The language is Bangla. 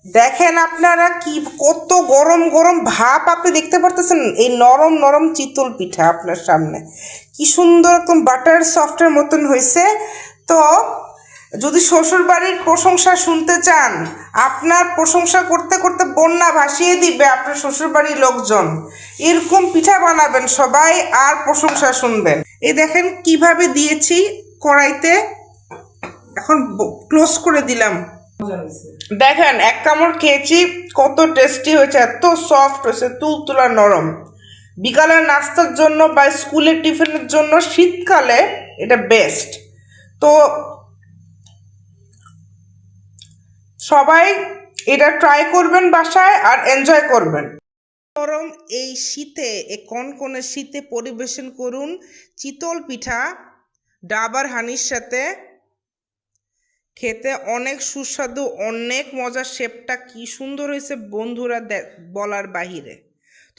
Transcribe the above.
দেখেন আপনারা কি কত গরম গরম ভাপ আপনি দেখতে পারতেছেন। এই নরম নরম চিতল পিঠা আপনার সামনে কি সুন্দর একদম বাটার সফটের মতন হয়েছে। তো যদি শ্বশুর বাড়ির প্রশংসা শুনতে চান, আপনার প্রশংসা করতে করতে বন্যা ভাসিয়ে দিবে আপনার শ্বশুর বাড়ির লোকজন। এরকম পিঠা বানাবেন সবাই আর প্রশংসা শুনবেন। এই দেখেন কিভাবে দিয়েছি কড়াইতে, এখন ক্লোজ করে দিলাম। দেখেন এক কামড় খেয়েছি, কত টেস্টি হয়েছে, এত সফট হয়েছে, তুলতুলা নরম। বিকালের নাস্তার জন্য বা স্কুলের টিফিনের জন্য শীতকালে এটা বেস্ট। তো সবাই এটা ট্রাই করবেন বাসায় আর এনজয় করবেন। গরম এই শীতে, এই কনকনে শীতে পরিবেশন করুন চিতল পিঠা ডাবার হানির সাথে। খেতে অনেক সুস্বাদু, অনেক মজার। শেপটা কি সুন্দর হয়েছে বন্ধুরা, বলার বাহিরে।